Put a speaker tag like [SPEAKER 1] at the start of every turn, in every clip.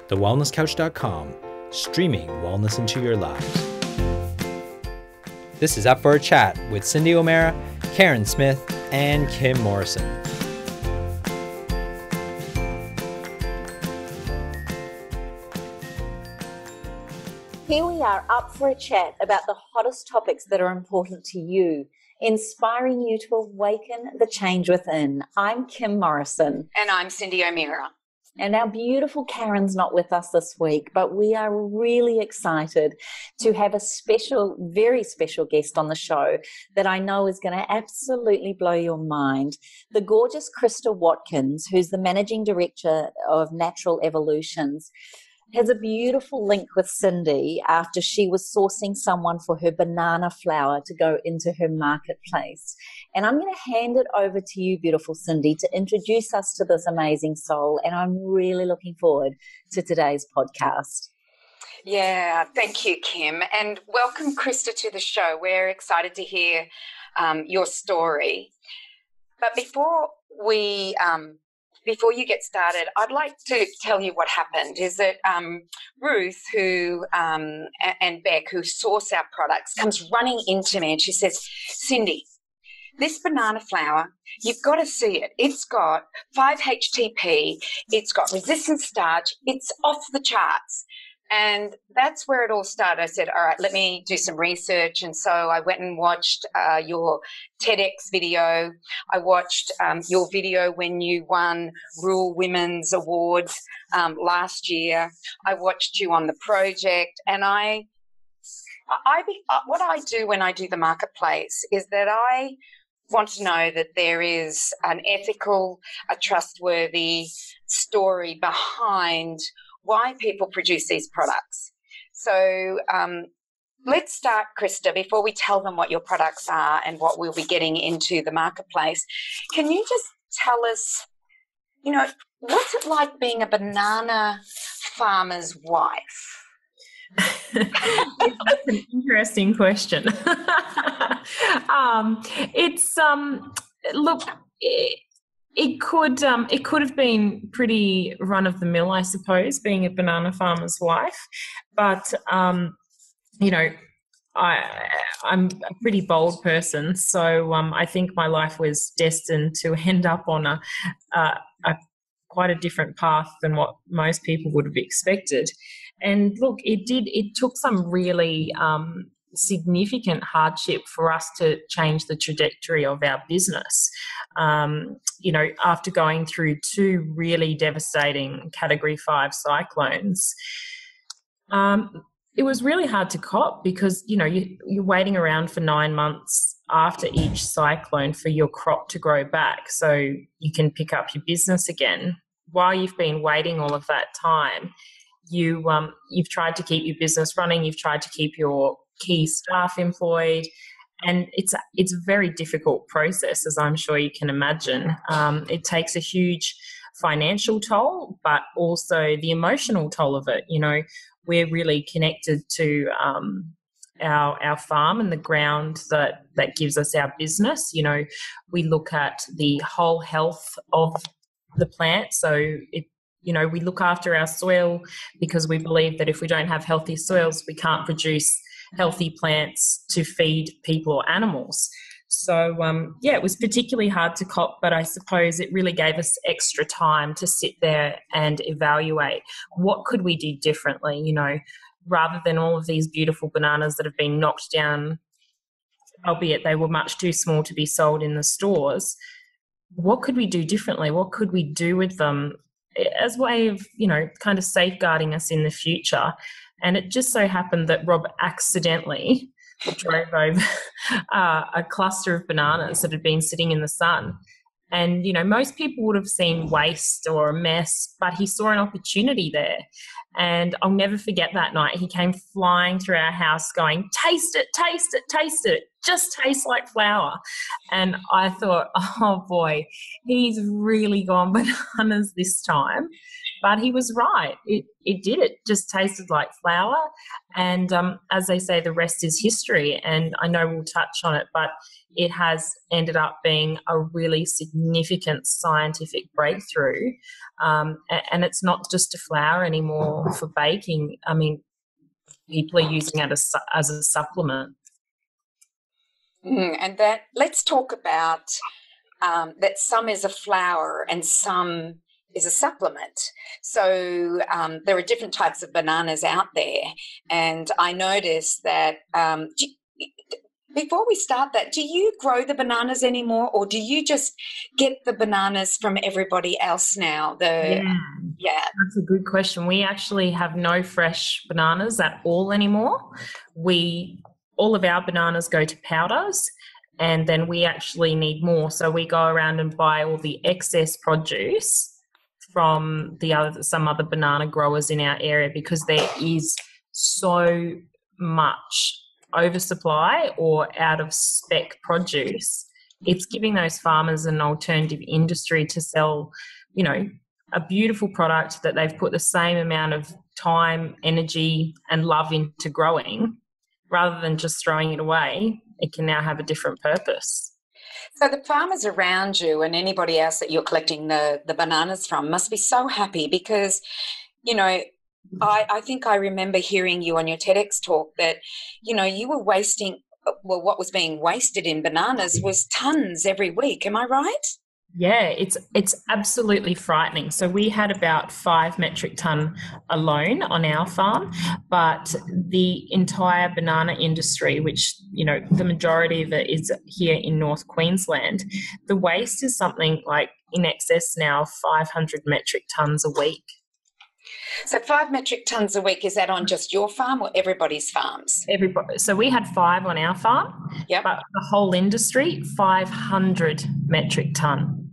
[SPEAKER 1] thewellnesscouch.com, streaming wellness into your lives. This is Up for a Chat with Cindy O'Mara, Karen Smith, and Kim Morrison.
[SPEAKER 2] Here we are up for a chat about the hottest topics that are important to you, inspiring you to awaken the change within. I'm Kim Morrison.
[SPEAKER 3] And I'm Cindy O'Mara.
[SPEAKER 2] And our beautiful Karen's not with us this week, but we are really excited to have a special, very special guest on the show that I know is going to absolutely blow your mind. The gorgeous Krista Watkins, who's the Managing Director of Natural Evolutions, has a beautiful link with Cindy after she was sourcing someone for her banana flour to go into her marketplace. And I'm going to hand it over to you, beautiful Cindy, to introduce us to this amazing soul. And I'm really looking forward to today's podcast.
[SPEAKER 3] Yeah, thank you, Kim. And welcome, Krista, to the show. We're excited to hear your story. But before you get started, I'd like to tell you what happened is that Ruth, and Beck, who source our products, comes running into me and she says, Cindy, this banana flour, you've got to see it. It's got 5-HTP, it's got resistant starch, it's off the charts. And that's where it all started. I said, all right, let me do some research. And so I went and watched your TEDx video. I watched your video when you won Rural Women's Awards last year. I watched you on the project. And what I do when I do the marketplace is that I want to know that there is an ethical, a trustworthy story behind why people produce these products. So let's start, Krista, before we tell them what your products are and what we'll be getting into the marketplace. Can you just tell us, what's it like being a banana farmer's wife?
[SPEAKER 4] That's an interesting question. It could have been pretty run of the mill, I suppose, being a banana farmer's wife. But I'm a pretty bold person, so I think my life was destined to end up on a quite a different path than what most people would have expected. And look, it took some really significant hardship for us to change the trajectory of our business. After going through 2 really devastating Category 5 cyclones, it was really hard to cop because, you're waiting around for 9 months after each cyclone for your crop to grow back so you can pick up your business again. While you've been waiting all of that time, you've tried to keep your business running, you've tried to keep your key staff employed, and it's a very difficult process, as I'm sure you can imagine. It takes a huge financial toll, but also the emotional toll of it. We're really connected to our farm and the ground that gives us our business. We look at the whole health of the plant, so we look after our soil because we believe that if we don't have healthy soils, we can't produce healthy plants to feed people or animals. So, it was particularly hard to cop, but I suppose it really gave us extra time to sit there and evaluate what could we do differently, rather than all of these beautiful bananas that have been knocked down, albeit they were much too small to be sold in the stores. What could we do differently? What could we do with them as a way of, kind of safeguarding us in the future? And it just so happened that Rob accidentally drove over a cluster of bananas that had been sitting in the sun. And, most people would have seen waste or a mess, but he saw an opportunity there. And I'll never forget that night. He came flying through our house going, taste it, taste it, taste it. Just tastes like flour. And I thought, oh boy, he's really gone bananas this time. But he was right. It did. It just tasted like flour. And as they say, the rest is history. And I know we'll touch on it, but it has ended up being a really significant scientific breakthrough. And it's not just a flour anymore for baking. I mean, people are using it as a supplement.
[SPEAKER 3] And that, let's talk about that some is a flour and some is a supplement. So there are different types of bananas out there. And I noticed that before we start that, do you grow the bananas anymore, or do you just get the bananas from everybody else now? Yeah.
[SPEAKER 4] That's a good question. We actually have no fresh bananas at all anymore. All of our bananas go to powders, and then we actually need more. So we go around and buy all the excess produce from some other banana growers in our area, because there is so much oversupply or out of spec produce. It's giving those farmers an alternative industry to sell, a beautiful product that they've put the same amount of time, energy and love into growing. Rather than just throwing it away, it can now have a different purpose.
[SPEAKER 3] So the farmers around you and anybody else that you're collecting the bananas from must be so happy, because, I think I remember hearing you on your TEDx talk that, you were wasting, what was being wasted in bananas was tons every week. Am I right?
[SPEAKER 4] Yeah, it's absolutely frightening. So we had about 5 metric ton alone on our farm, but the entire banana industry, which, the majority of it is here in North Queensland, the waste is something like in excess now of 500 metric tons a week.
[SPEAKER 3] So 5 metric tons a week, is that on just your farm or everybody's farms?
[SPEAKER 4] Everybody. So we had 5 on our farm,
[SPEAKER 3] yep.
[SPEAKER 4] But the whole industry, 500 metric ton.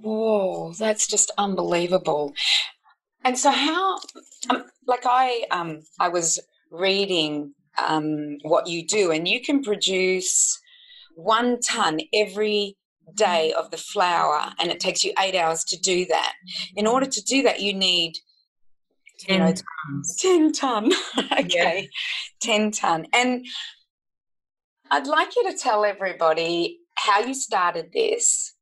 [SPEAKER 3] Oh, that's just unbelievable. And so how, I was reading what you do, and you can produce 1 ton every day of the flour, and it takes you 8 hours to do that. In order to do that, you need
[SPEAKER 4] 10 tons.
[SPEAKER 3] 10 ton. Okay, yeah. 10 ton. And I'd like you to tell everybody how you started this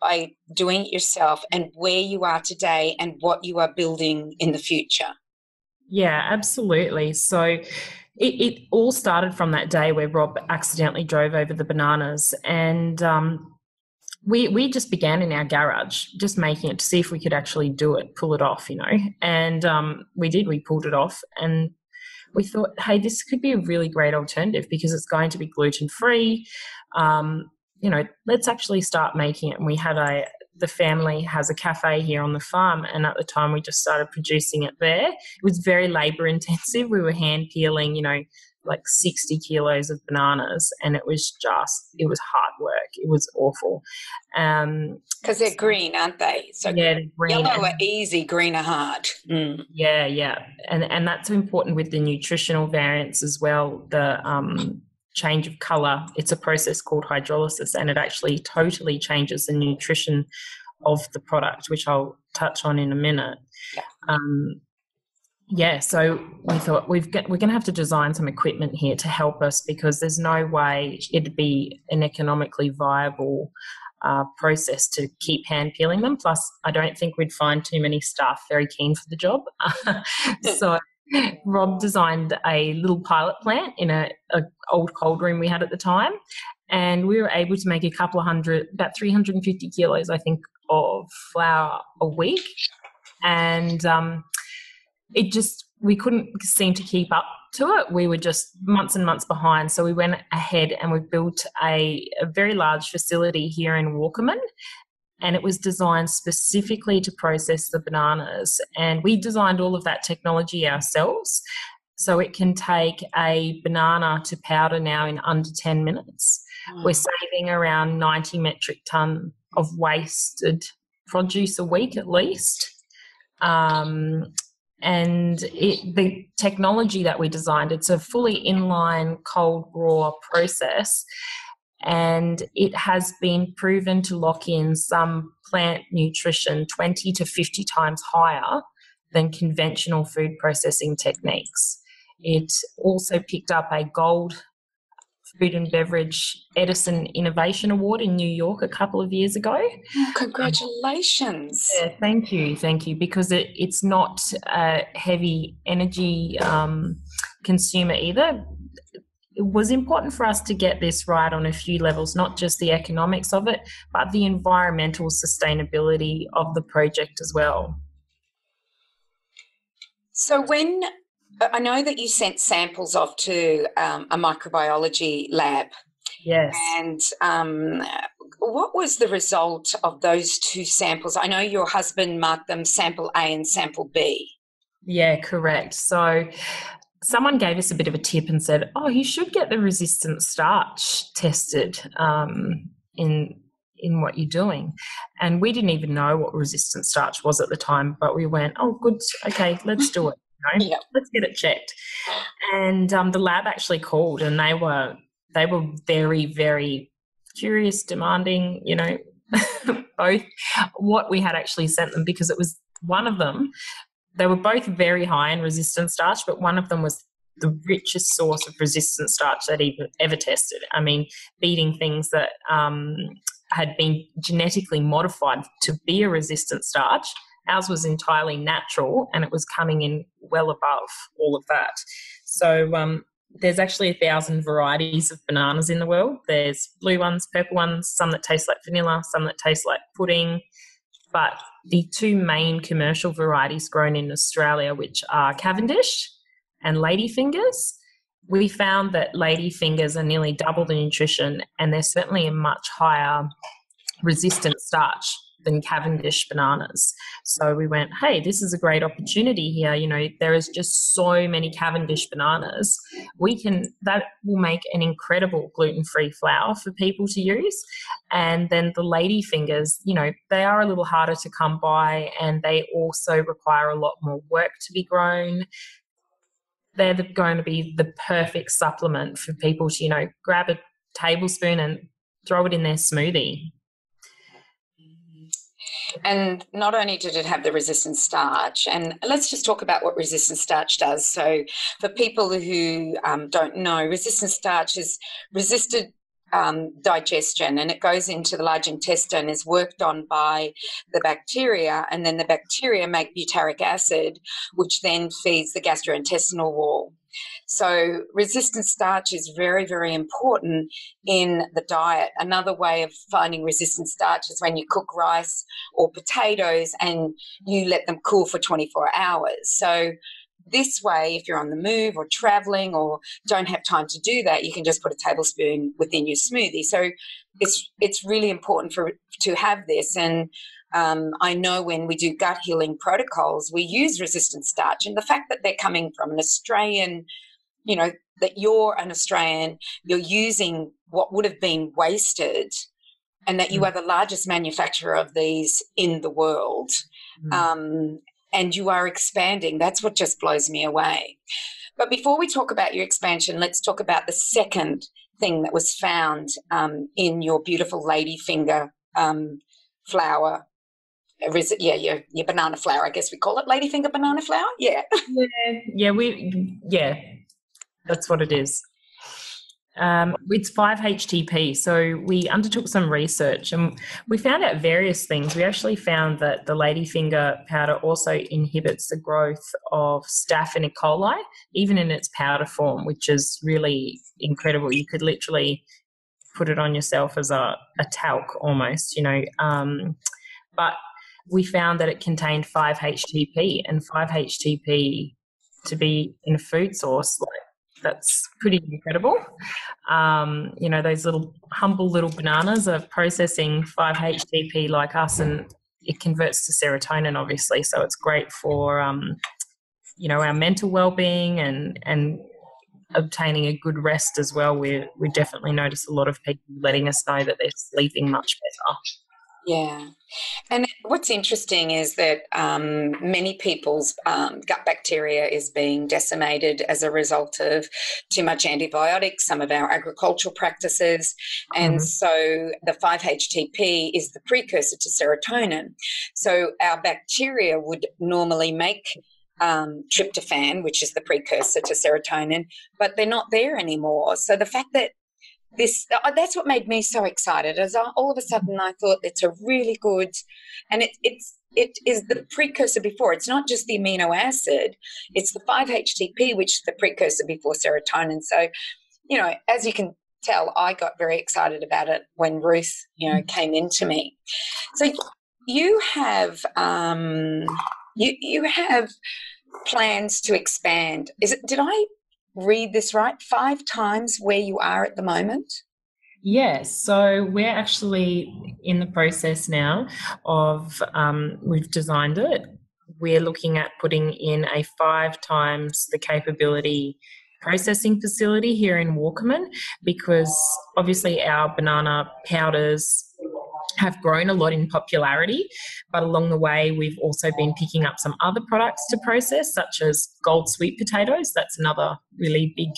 [SPEAKER 3] by doing it yourself, and where you are today and what you are building in the future.
[SPEAKER 4] Yeah, absolutely. So it all started from that day where Rob accidentally drove over the bananas, and we just began in our garage, just making it to see if we could actually do it, pull it off, and we did. We pulled it off, and we thought, hey, this could be a really great alternative because it's going to be gluten-free. Let's actually start making it. And we had the family has a cafe here on the farm, and at the time we just started producing it there. It was very labour intensive. We were hand peeling, like 60 kilos of bananas, and it was hard work. It was awful.
[SPEAKER 3] Because they're green, aren't they? So
[SPEAKER 4] yeah, they're green.
[SPEAKER 3] Yellow are easy, green are hard. Mm.
[SPEAKER 4] Yeah. And that's important with the nutritional variants as well. The change of colour, it's a process called hydrolysis, and it actually totally changes the nutrition of the product, which I'll touch on in a minute. So we thought we're going to have to design some equipment here to help us, because there's no way it'd be an economically viable process to keep hand peeling them. Plus, I don't think we'd find too many staff very keen for the job. So Rob designed a little pilot plant in a old cold room we had at the time, and we were able to make about 350 kilos, I think, of flour a week. And we couldn't seem to keep up to it. We were just months and months behind. So we went ahead and we built a very large facility here in Walkerman, and it was designed specifically to process the bananas. And we designed all of that technology ourselves. So it can take a banana to powder now in under 10 minutes. We're saving around 90 metric ton of wasted produce a week at least. And the technology that we designed, it's a fully inline cold raw process, and it has been proven to lock in some plant nutrition 20 to 50 times higher than conventional food processing techniques. It also picked up a gold Food and Beverage Edison Innovation Award in New York a couple of years ago.
[SPEAKER 3] Oh, congratulations.
[SPEAKER 4] Yeah, thank you, because it's not a heavy energy consumer either. It was important for us to get this right on a few levels, not just the economics of it, but the environmental sustainability of the project as well.
[SPEAKER 3] So when I know that you sent samples off to a microbiology lab.
[SPEAKER 4] Yes.
[SPEAKER 3] And what was the result of those two samples? I know your husband marked them sample A and sample B.
[SPEAKER 4] Yeah, correct. So someone gave us a bit of a tip and said, oh, you should get the resistant starch tested in what you're doing. And we didn't even know what resistant starch was at the time, but we went, oh, good, okay, let's do it. You know? Yep. Let's get it checked. And the lab actually called, and they were very, very curious, demanding, you know, both what we had actually sent them, because it was one of them. They were both very high in resistant starch, but one of them was the richest source of resistant starch that ever tested. I mean, beating things that had been genetically modified to be a resistant starch. Ours was entirely natural, and it was coming in well above all of that. So there's actually 1,000 varieties of bananas in the world. There's blue ones, purple ones, some that taste like vanilla, some that taste like pudding. But the two main commercial varieties grown in Australia, which are Cavendish and ladyfingers, we found that ladyfingers are nearly double the nutrition, and they're certainly a much higher resistant starch than Cavendish bananas. So we went, hey, this is a great opportunity here. You know, there is just so many Cavendish bananas. That will make an incredible gluten-free flour for people to use. And then the ladyfingers, you know, they are a little harder to come by, and they also require a lot more work to be grown. They're going to be the perfect supplement for people to, you know, grab a tablespoon and throw it in their smoothie.
[SPEAKER 3] And not only did it have the resistant starch, and let's just talk about what resistant starch does. So for people who don't know, resistant starch is resisted digestion, and it goes into the large intestine, is worked on by the bacteria, and then the bacteria make butyric acid, which then feeds the gastrointestinal wall. So resistant starch is very, very important in the diet. Another way of finding resistant starch is when you cook rice or potatoes and you let them cool for 24 hours. So this way, if you're on the move or traveling or don't have time to do that, you can just put a tablespoon within your smoothie. So it's really important to have this. And I know when we do gut healing protocols, we use resistant starch, and the fact that they're coming from an Australian, you know, that you're an Australian, you're using what would have been wasted, and that you are the largest manufacturer of these in the world, and you are expanding. That's what just blows me away. But before we talk about your expansion, let's talk about the second thing that was found in your beautiful ladyfinger flour. Your banana flour, I guess we call it ladyfinger banana flour. Yeah, that's what it is. It's 5-HTP. So we undertook some research and we found out various things. We actually found that the ladyfinger powder also inhibits the growth of Staph and E. coli, even in its powder form, which is really incredible. You could literally put it on yourself as a talc almost, you know. But we found that it contained 5-HTP, and 5-HTP to be in a food source, like, that's pretty incredible. You know, those humble little bananas are processing 5-HTP like us, and it converts to serotonin, obviously. So it's great for, you know, our mental well-being and obtaining a good rest as well. We definitely notice a lot of people letting us know that they're sleeping much better. Yeah. And what's interesting is that many people's gut bacteria is being decimated as a result of too much antibiotics, some of our agricultural practices. And so the 5-HTP is the precursor to serotonin. So our bacteria would normally make tryptophan, which is the precursor to serotonin, but they're not there anymore. So the fact that that's what made me so excited. All of a sudden I thought it's a really good, and it is the precursor before. It's not just the amino acid, it's the 5-HTP, which is the precursor before serotonin. So, as you can tell, I got very excited about it when Ruth, came into me. So you have you have plans to expand. Did I read this right? 5 times where you are at the moment?
[SPEAKER 4] Yes. So we're actually in the process now of, we've designed it. We're looking at putting in a 5 times the capability processing facility here in Walkerman, because obviously our banana powders have grown a lot in popularity, but along the way we've also been picking up some other products to process, such as gold sweet potatoes. That's another really big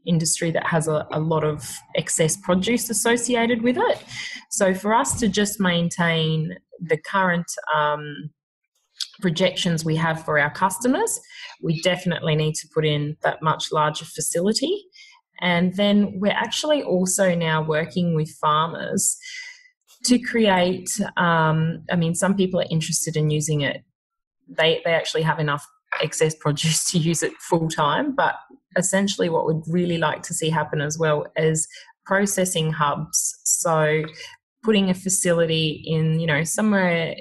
[SPEAKER 4] industry that has a lot of excess produce associated with it. So for us to just maintain the current projections we have for our customers, we definitely need to put in that much larger facility. And then we're actually also now working with farmers to create, some people are interested in using it. They actually have enough excess produce to use it full time, but essentially what we'd really like to see happen as well is processing hubs. So putting a facility in, somewhere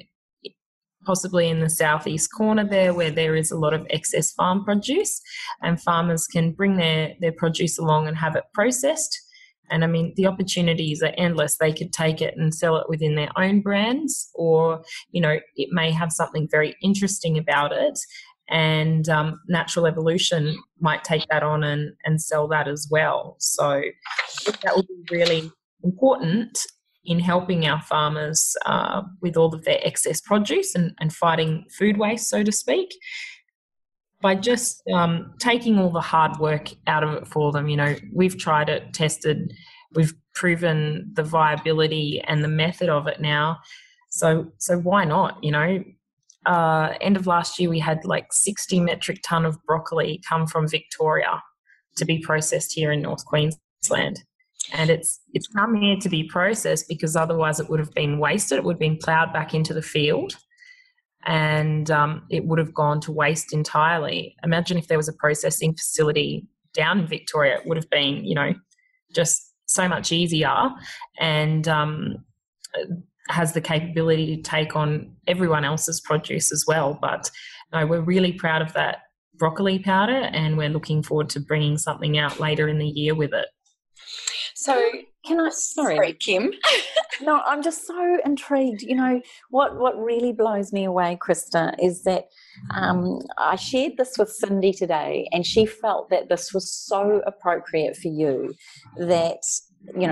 [SPEAKER 4] possibly in the southeast corner there, where there is a lot of excess farm produce, and farmers can bring their produce along and have it processed. And the opportunities are endless. They could take it and sell it within their own brands, or, it may have something very interesting about it. And Natural Evolution might take that on and sell that as well. So that will be really important in helping our farmers with all of their excess produce and fighting food waste, so to speak, by just taking all the hard work out of it for them. We've tried it, tested, we've proven the viability and the method of it now. So why not? End of last year, we had like 60 metric ton of broccoli come from Victoria to be processed here in North Queensland. And it's come here to be processed because otherwise it would have been wasted. It would have been ploughed back into the field, and it would have gone to waste entirely. Imagine if there was a processing facility down in Victoria. It would have been, just so much easier, and has the capability to take on everyone else's produce as well. But no, we're really proud of that broccoli powder, and we're looking forward to bringing something out later in the year with it.
[SPEAKER 3] So sorry, Kim.
[SPEAKER 2] No, I'm just so intrigued. What really blows me away, Krista, is that I shared this with Cindy today, and she felt that this was so appropriate for you, that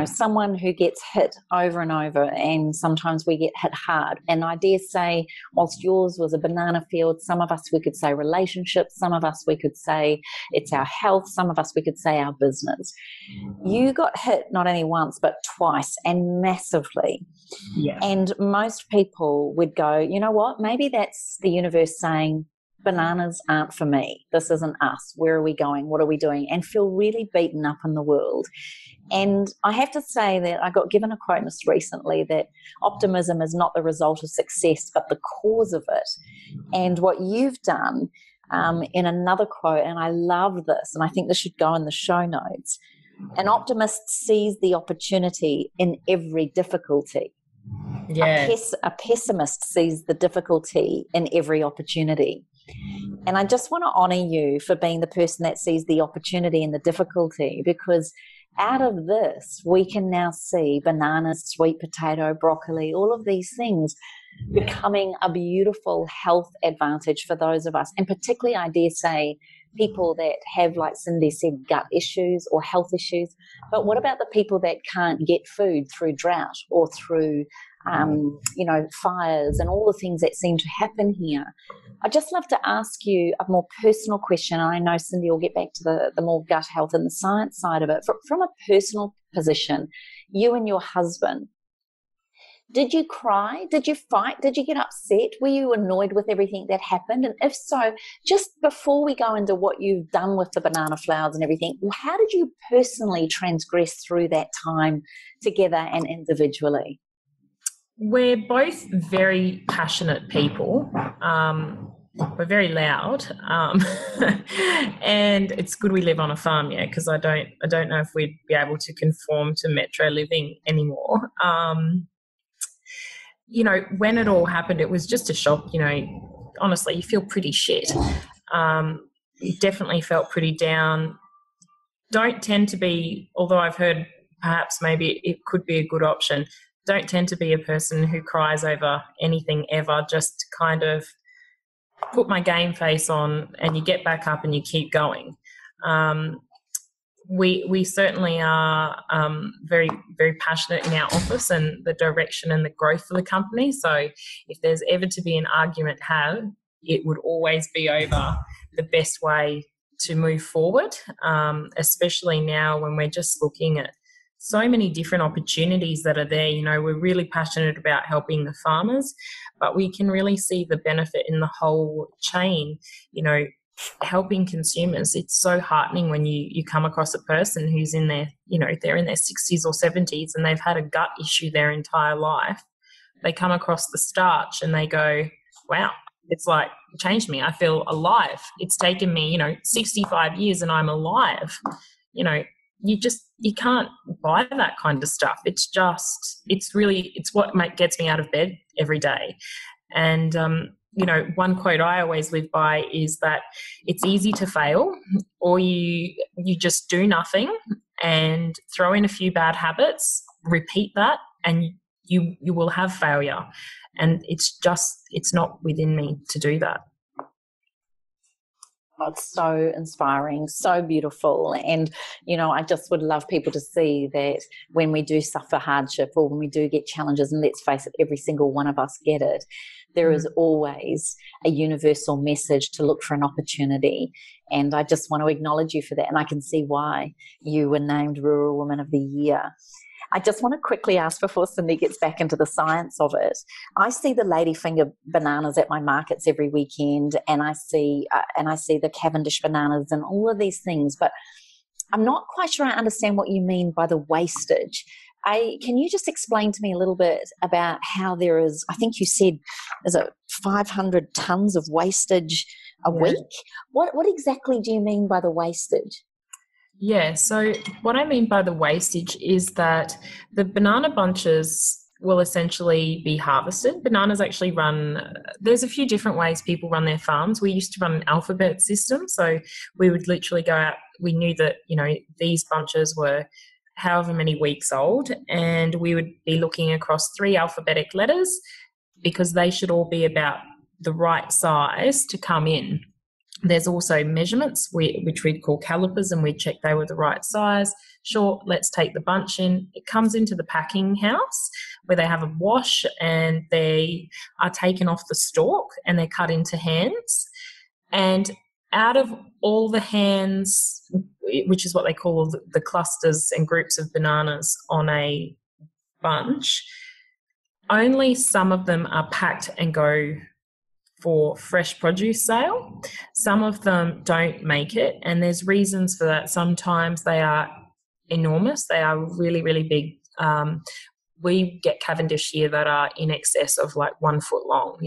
[SPEAKER 2] someone who gets hit over and over, and sometimes we get hit hard. And I dare say, whilst yours was a banana field, some of us we could say relationships, some of us we could say it's our health, some of us we could say our business. You got hit not only once but twice, and massively.
[SPEAKER 4] Yeah.
[SPEAKER 2] And most people would go, you know what, maybe that's the universe saying, bananas aren't for me. This isn't us. Where are we going? What are we doing? And feel really beaten up in the world. And I have to say that I got given a quote just recently that optimism is not the result of success, but the cause of it. And what you've done in another quote, and I love this, and I think this should go in the show notes, an sees the opportunity in every difficulty.
[SPEAKER 4] Yeah.
[SPEAKER 2] A pessimist sees the difficulty in every opportunity. And I just want to honour you for being the person that sees the opportunity in the difficulty, because out of this, we can now see bananas, sweet potato, broccoli, all of these things becoming a beautiful health advantage for those of us. And particularly, I dare say, people that have, like Cindy said, gut issues or health issues. But what about the people that can't get food through drought or through, fires and all the things that seem to happen here? I'd just love to ask you a more personal question. I know Cindy will get back to the more gut health and the science side of it. From a personal position, you and your husband, did you cry? Did you fight? Did you get upset? Were you annoyed with everything that happened? And if so, just before we go into what you've done with the banana flowers and everything, how did you personally transgress through that time together and individually?
[SPEAKER 4] We're both very passionate people. We're very loud, and it's good we live on a farm, because I don't know if we'd be able to conform to metro living anymore. When it all happened, it was just a shock. Honestly, you feel pretty shit. You definitely felt pretty down. Don't tend to be, although I've heard perhaps maybe it could be a good option, don't tend to be a person who cries over anything ever. Just kind of put my game face on and you get back up and you keep going. We certainly are very, very passionate in our office and the direction and the growth of the company. So if there's ever to be an argument had, it would always be over the best way to move forward, especially now when we're just looking at so many different opportunities that are there. We're really passionate about helping the farmers, but we can really see the benefit in the whole chain, helping consumers. It's so heartening when you come across a person who's in their, they're in their 60s or 70s and they've had a gut issue their entire life. They come across the starch and they go, wow, it's like changed me. I feel alive. It's taken me, 65 years and I'm alive. You can't buy that kind of stuff. It's what gets me out of bed every day. And, one quote I always live by is that it's easy to fail, or you just do nothing and throw in a few bad habits, repeat that, and you will have failure. And it's not within me to do that.
[SPEAKER 2] Oh, it's so inspiring, so beautiful. And, I just would love people to see that when we do suffer hardship or when we do get challenges, and let's face it, every single one of us get it, there is always a universal message to look for an opportunity. And I just want to acknowledge you for that. And I can see why you were named Rural Woman of the Year. I just want to quickly ask before Cindy gets back into the science of it. I see the ladyfinger bananas at my markets every weekend, and I see the Cavendish bananas and all of these things, but I'm not quite sure I understand what you mean by the wastage. Can you just explain to me a little bit about how there is, I think you said, is it 500 tons of wastage a week? What exactly do you mean by the wastage?
[SPEAKER 4] Yeah, so what I mean by the wastage is that the banana bunches will essentially be harvested. Bananas actually there's a few different ways people run their farms. We used to run an alphabet system, so we would literally go out, we knew that, these bunches were however many weeks old, and we would be looking across 3 alphabetic letters because they should all be about the right size to come in. There's also measurements, which we'd call calipers, and we'd check they were the right size. Sure, let's take the bunch in. It comes into the packing house where they have a wash and they are taken off the stalk and they're cut into hands. And out of all the hands, which is what they call the clusters and groups of bananas on a bunch, only some of them are packed and go for fresh produce sale. Some of them don't make it, and there's reasons for that. Sometimes they are enormous. They are really, really big. We get Cavendish here that are in excess of like 1 foot long.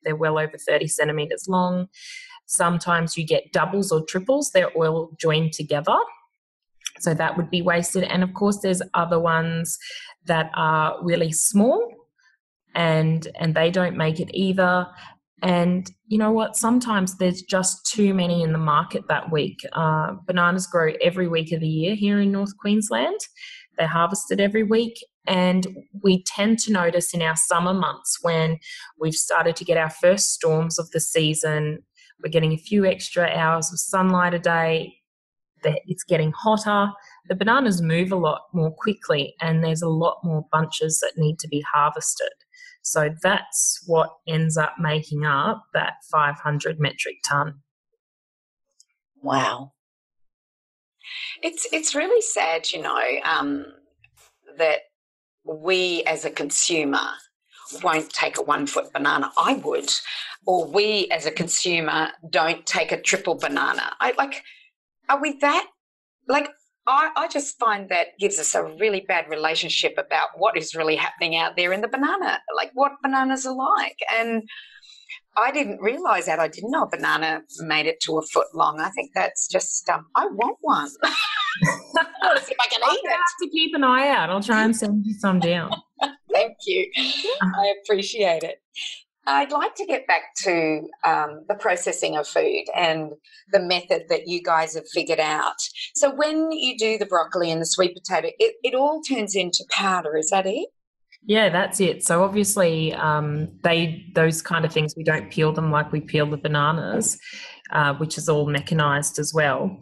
[SPEAKER 4] They're well over 30 centimetres long. Sometimes you get doubles or triples. They're all joined together. So that would be wasted. And, of course, there's other ones that are really small and they don't make it either. And you know what? Sometimes there's just too many in the market that week. Bananas grow every week of the year here in North Queensland. They're harvested every week. And we tend to notice in our summer months when we've started to get our first storms of the season, We're getting a few extra hours of sunlight a day. It's getting hotter. The bananas move a lot more quickly, and there's a lot more bunches that need to be harvested. So that's what ends up making up that 500 metric ton.
[SPEAKER 2] Wow.
[SPEAKER 3] It's really sad, that we as a consumer won't take a 1 foot banana. I would. Or we as a consumer don't take a triple banana. Are we that? I just find that gives us a really bad relationship about what is really happening out there in the banana, like what bananas are like. And I didn't realise that. I didn't know a banana made it to a foot long. I think that's just, I want one. I want to see if I can eat it.
[SPEAKER 4] I have to keep an eye out. I'll try and send you some down.
[SPEAKER 3] Thank you. I appreciate it. I'd like to get back to the processing of food and the method that you guys have figured out. So when you do the broccoli and the sweet potato, it all turns into powder. Is that it?
[SPEAKER 4] Yeah, that's it. So obviously those kind of things, we don't peel them like we peel the bananas, which is all mechanized as well.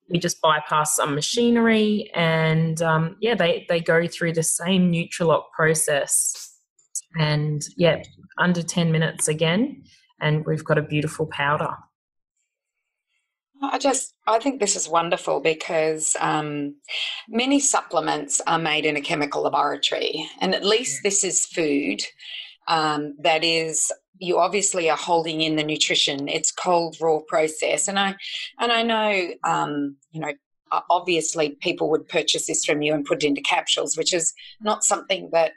[SPEAKER 4] We just bypass some machinery and, they go through the same Nutrilock process. And, under 10 minutes again, and we've got a beautiful powder.
[SPEAKER 3] I think this is wonderful because many supplements are made in a chemical laboratory, and at least this is food that is, you obviously are holding in the nutrition. It's cold, raw process, and I know, obviously people would purchase this from you and put it into capsules, which is not something that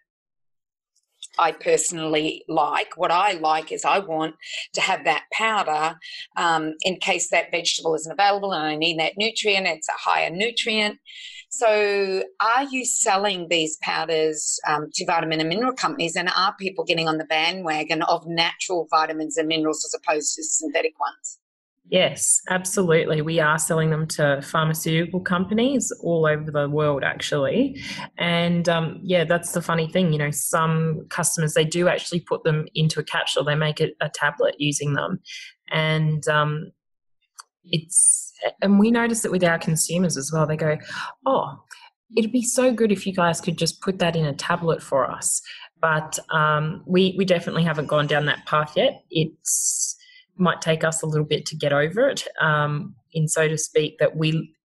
[SPEAKER 3] I personally like. What I like is I want to have that powder in case that vegetable isn't available and I need that nutrient. It's a higher nutrient. So are you selling these powders to vitamin and mineral companies, and are people getting on the bandwagon of natural vitamins and minerals as opposed to synthetic ones?
[SPEAKER 4] Yes, absolutely. We are selling them to pharmaceutical companies all over the world, actually. And that's the funny thing. Some customers, they do actually put them into a capsule. They make it a tablet using them. And and we notice it with our consumers as well. They go, oh, it'd be so good if you guys could just put that in a tablet for us. But we definitely haven't gone down that path yet. Might take us a little bit to get over it, in so to speak, that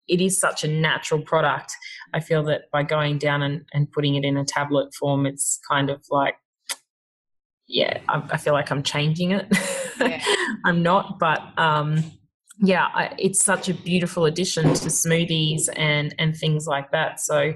[SPEAKER 4] it is such a natural product. I feel that by going down and putting it in a tablet form, it's kind of like, I feel like I'm changing it. Yeah. I'm not, but it's such a beautiful addition to smoothies and things like that. So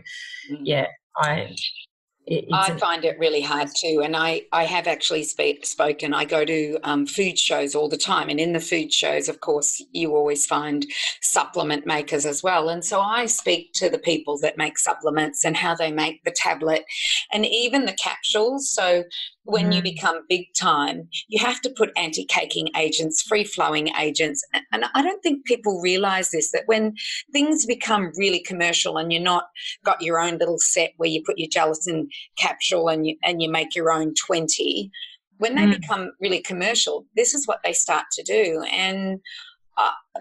[SPEAKER 3] I find it really hard too, and I have actually spoken. I go to food shows all the time, and in the food shows, of course, you always find supplement makers as well. And so I speak to the people that make supplements and how they make the tablet and even the capsules. So when you become big time, you have to put anti-caking agents, free-flowing agents. And I don't think people realize this, that when things become really commercial and you're not got your own little set where you put your gelatin capsule and you make your own 20, when they become really commercial, this is what they start to do. And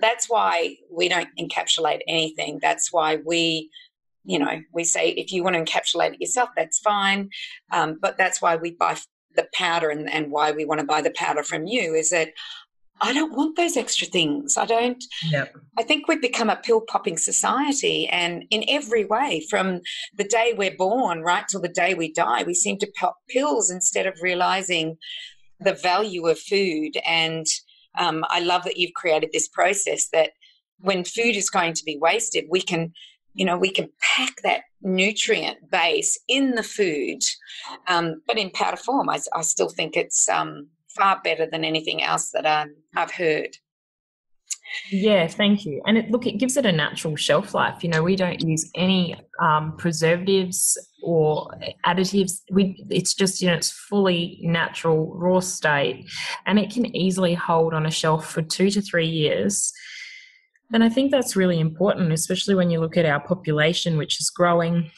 [SPEAKER 3] that's why we don't encapsulate anything. That's why we say if you want to encapsulate it yourself, that's fine. But that's why we buy the powder, and why we want to buy the powder from you is that I don't want those extra things. I don't. Yep. I think we've become a pill-popping society, and in every way, from the day we're born right till the day we die, we seem to pop pills instead of realizing the value of food. And I love that you've created this process that when food is going to be wasted, we can pack that nutrient base in the food, but in powder form. I still think it's far better than anything else that I've heard.
[SPEAKER 4] Yeah, thank you. And it gives it a natural shelf life. We don't use any preservatives or additives. It's just, it's fully natural, raw state, and it can easily hold on a shelf for 2 to 3 years. And I think that's really important, especially when you look at our population, which is growing.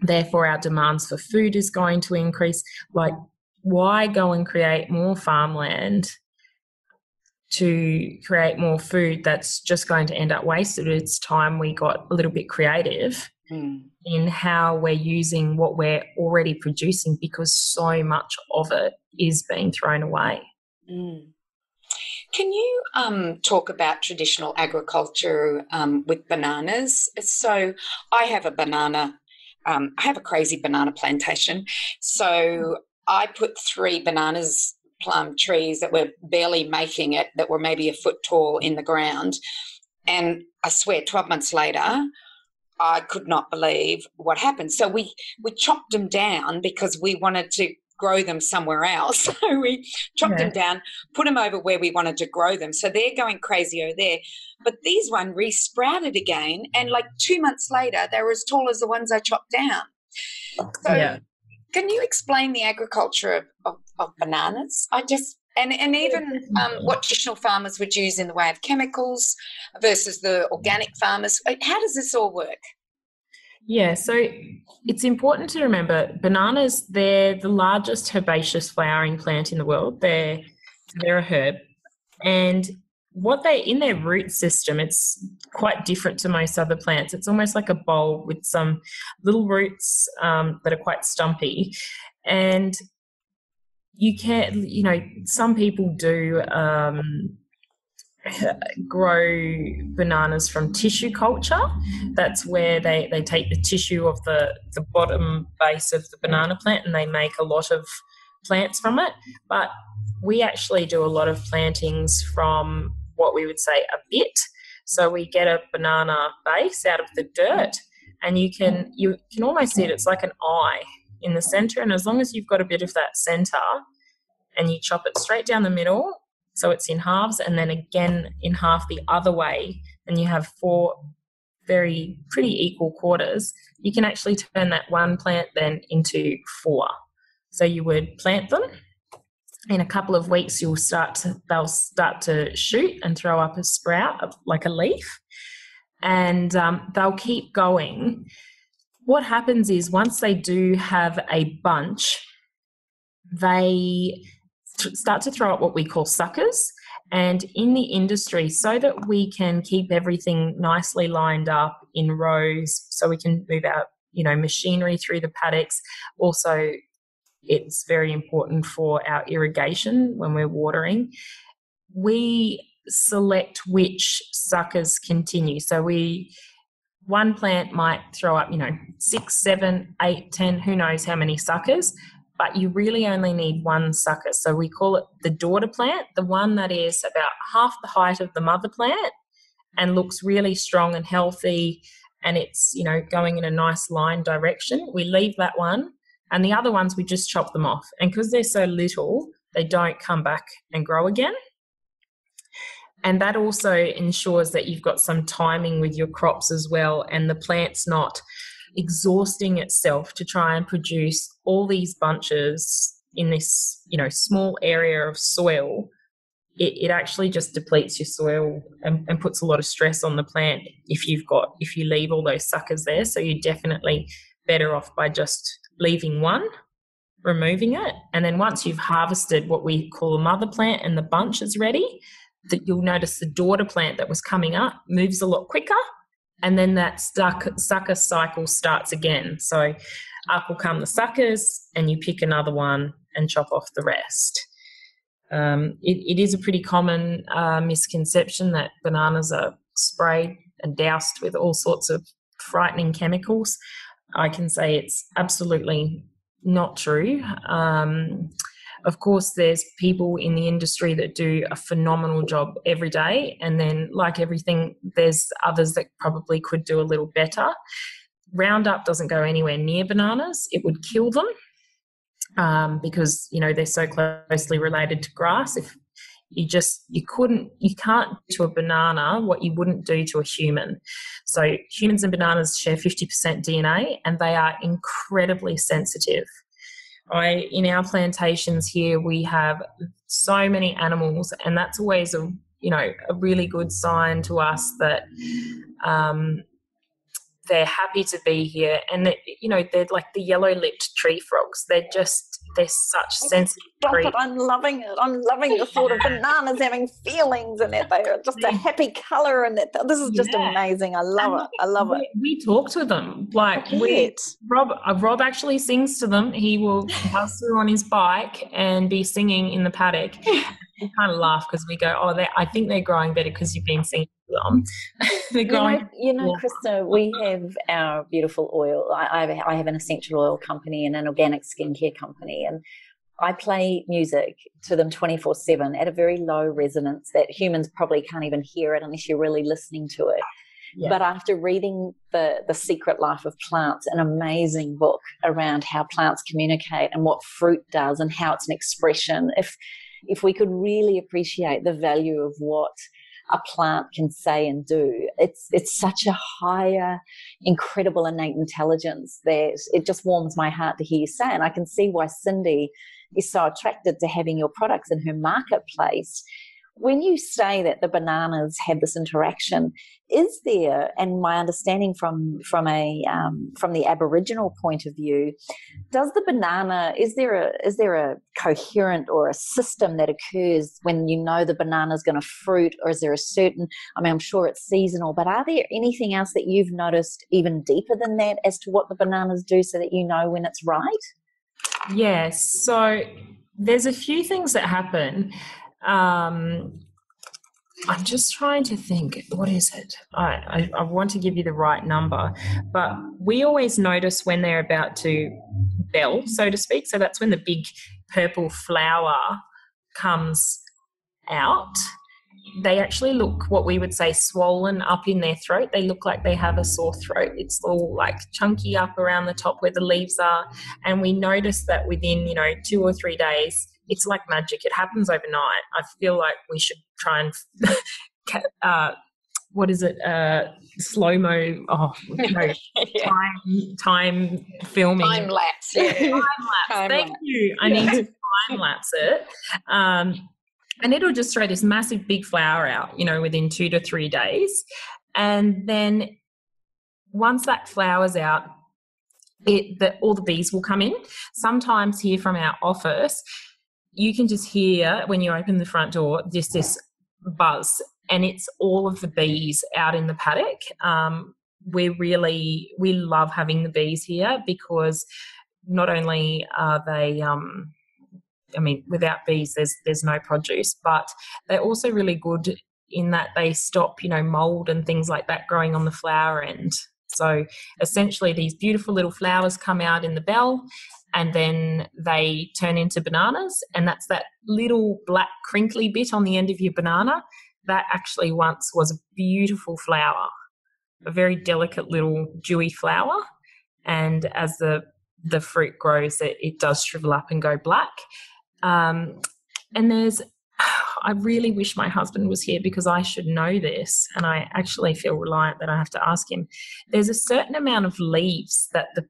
[SPEAKER 4] Therefore, our demands for food is going to increase. Like, why go and create more farmland to create more food that's just going to end up wasted. It's time we got a little bit creative in how we're using what we're already producing, because so much of it is being thrown away.
[SPEAKER 3] Can you talk about traditional agriculture with bananas? So I have a crazy banana plantation. So I put 3 plum trees that were barely making it, that were maybe a foot tall, in the ground. And I swear 12 months later, I could not believe what happened. So we chopped them down because we wanted to grow them somewhere else. So we chopped them down, put them over where we wanted to grow them. So they're going crazy over there. But these one re-sprouted again, and like 2 months later, they were as tall as the ones I chopped down. So can you explain the agriculture of bananas? And even what traditional farmers would use in the way of chemicals versus the organic farmers. How does this all work?
[SPEAKER 4] Yeah, so it's important to remember bananas, they're the largest herbaceous flowering plant in the world. They're a herb. And what they, in their root system, it's quite different to most other plants. It's almost like a bowl with some little roots that are quite stumpy. And you can, some people do grow bananas from tissue culture. That's where they take the tissue of the bottom base of the banana plant and they make a lot of plants from it. But we actually do a lot of plantings from what we would say a bit. So we get a banana base out of the dirt, and you can almost see it. It's like an eye in the center, and as long as you've got a bit of that center and you chop it straight down the middle, so it's in halves, and then again in half the other way, and you have 4 pretty equal quarters, you can actually turn that one plant then into 4. So you would plant them. In a couple of weeks, they'll start to shoot and throw up a sprout, like a leaf, and they'll keep going. What happens is once they do have a bunch, they start to throw up what we call suckers. And in the industry, so that we can keep everything nicely lined up in rows, so we can move out, machinery through the paddocks. Also, it's very important for our irrigation when we're watering. We select which suckers continue. So one plant might throw up, 6, 7, 8, 10, who knows how many suckers, but you really only need one sucker. So we call it the daughter plant, the one that is about half the height of the mother plant and looks really strong and healthy, and it's, going in a nice line direction. We leave that one, and the other ones we just chop them off. And because they're so little, they don't come back and grow again. And that also ensures that you've got some timing with your crops as well, and the plant's not exhausting itself to try and produce all these bunches in this, small area of soil. It actually just depletes your soil and puts a lot of stress on the plant if you leave all those suckers there. So you're definitely better off by just leaving one, removing it, and then once you've harvested what we call a mother plant and the bunch is ready, that you'll notice the daughter plant that was coming up moves a lot quicker, and then that sucker cycle starts again. So up will come the suckers, and you pick another one and chop off the rest. It is a pretty common misconception that bananas are sprayed and doused with all sorts of frightening chemicals. I can say it's absolutely not true. Of course, there's people in the industry that do a phenomenal job every day, and then, like everything, there's others that probably could do a little better. Roundup doesn't go anywhere near bananas. It would kill them because, they're so closely related to grass. If you can't do to a banana what you wouldn't do to a human. So humans and bananas share 50% DNA, and they are incredibly sensitive. In our plantations here, we have so many animals, and that's always a really good sign to us that they're happy to be here. And that, they're like the yellow-lipped tree frogs. They're just they're such sensitive treats.
[SPEAKER 2] I'm loving it. I'm loving the thought of bananas having feelings and that they are just a happy colour and that this is just amazing. I love it. I love it.
[SPEAKER 4] We talk to them. Like Rob actually sings to them. He will buzz through on his bike and be singing in the paddock. We kind of laugh because we go, I think they're growing better because you've been singing to them.
[SPEAKER 2] Krista, we have our beautiful oil. I have an essential oil company and an organic skincare company, and I play music to them 24/7 at a very low resonance that humans probably can't even hear it unless you're really listening to it. Yeah. But after reading the Secret Life of Plants, an amazing book around how plants communicate and what fruit does and how it's an expression, if we could really appreciate the value of what a plant can say and do, it's such a higher, incredible innate intelligence that it just warms my heart to hear you say. And I can see why Cindy is so attracted to having your products in her marketplace. When you say that the bananas have this interaction, is there, and my understanding from the Aboriginal point of view, does the banana, is there a coherent or a system that occurs when you know the banana is going to fruit, or is there a certain, I'm sure it's seasonal, but are there anything else that you've noticed even deeper than that as to what the bananas do so that you know when it's right?
[SPEAKER 4] Yes, so there's a few things that happen. I'm just trying to think, what is it? I want to give you the right number, but we always notice when they're about to bell, so to speak. So that's when the big purple flower comes out. They actually look, what we would say, swollen up in their throat. They look like they have a sore throat. It's all like chunky up around the top where the leaves are. And we notice that within, 2 or 3 days, it's like magic. It happens overnight. I feel like we should try and slow-mo, time filming.
[SPEAKER 3] Time lapse. Yeah.
[SPEAKER 4] Time lapse. Thank you. I need to time lapse it. And it'll just throw this massive big flower out, within 2 to 3 days. And then once that flower's out, all the bees will come in. Sometimes here from our office, you can just hear when you open the front door just this buzz, and it's all of the bees out in the paddock. We love having the bees here because not only are they without bees there's no produce, but they're also really good in that they stop mold and things like that growing on the flower end. So essentially these beautiful little flowers come out in the bell, and then they turn into bananas, and that's that little black crinkly bit on the end of your banana. That actually once was a beautiful flower, a very delicate little dewy flower, and as the fruit grows, it does shrivel up and go black. And I really wish my husband was here because I should know this, and I actually feel reliant that I have to ask him. There's a certain amount of leaves that the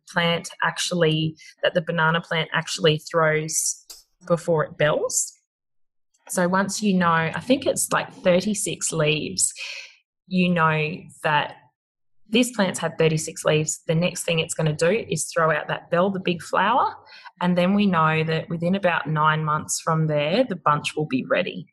[SPEAKER 4] banana plant actually throws before it bells. So once I think it's like 36 leaves, that this plant's had 36 leaves. The next thing it's going to do is throw out that bell, the big flower, and then we know that within about 9 months from there, the bunch will be ready.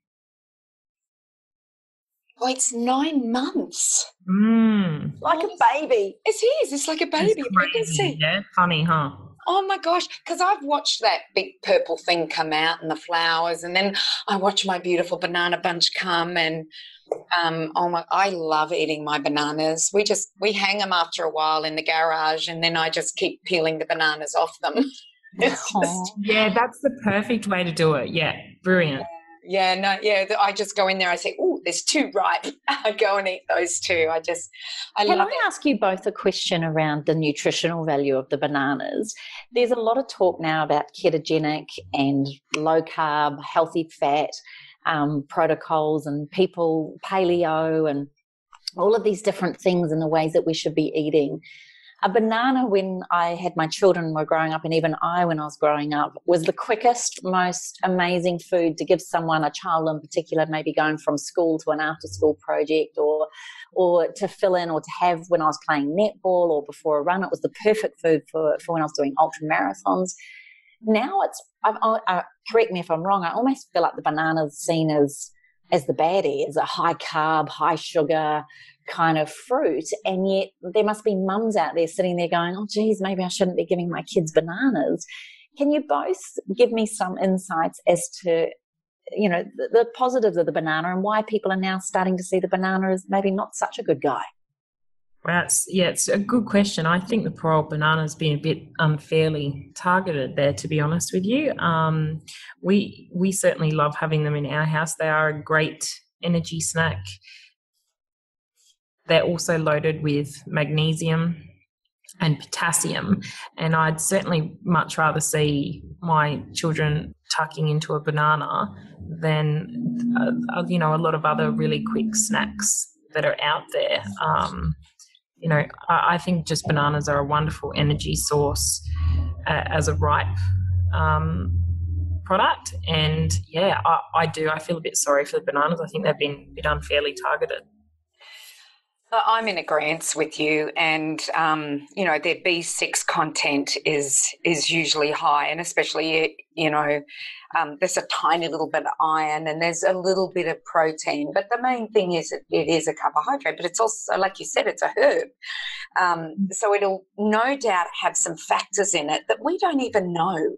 [SPEAKER 3] Oh, it's 9 months.
[SPEAKER 2] Like a baby.
[SPEAKER 3] It is. It's like a baby. Pregnancy.
[SPEAKER 4] Yeah, funny, huh?
[SPEAKER 3] Oh, my gosh, because I've watched that big purple thing come out and the flowers, and then I watch my beautiful banana bunch come, and I love eating my bananas. We hang them after a while in the garage, and then I just keep peeling the bananas off them.
[SPEAKER 4] Yeah, that's the perfect way to do it. Yeah, brilliant.
[SPEAKER 3] I just go in there. I say, "Oh, there's 2 ripe." I go and eat those 2. Can I
[SPEAKER 2] ask you both a question around the nutritional value of the bananas? There's a lot of talk now about ketogenic and low carb, healthy fat protocols, and people paleo, and all of these different things and the ways that we should be eating. A banana, when I had my children were growing up, and even when I was growing up, was the quickest, most amazing food to give someone, a child in particular, maybe going from school to an after-school project, or to fill in, or to have when I was playing netball or before a run. It was the perfect food for when I was doing ultra marathons. now correct me if I'm wrong, I almost feel like the banana's seen as the baddie, as a high carb, high sugar kind of fruit. And yet there must be mums out there sitting there going, oh, geez, maybe I shouldn't be giving my kids bananas. Can you both give me some insights as to, you know, the positives of the banana and why people are now starting to see the banana as maybe not such a good guy?
[SPEAKER 4] Well, it's a good question. I think the poor old banana's been a bit unfairly targeted there, to be honest with you. We certainly love having them in our house. They are a great energy snack. They're also loaded with magnesium and potassium, and I'd certainly much rather see my children tucking into a banana than a lot of other really quick snacks that are out there. I think just bananas are a wonderful energy source as a ripe product. And, yeah, I do. I feel a bit sorry for the bananas. I think they've been a bit unfairly targeted.
[SPEAKER 3] I'm in agreement with you, and their B6 content is usually high, and especially there's a tiny little bit of iron and there's a little bit of protein, but the main thing is it is a carbohydrate, but it's also, like you said, it's a herb. So it'll no doubt have some factors in it that we don't even know.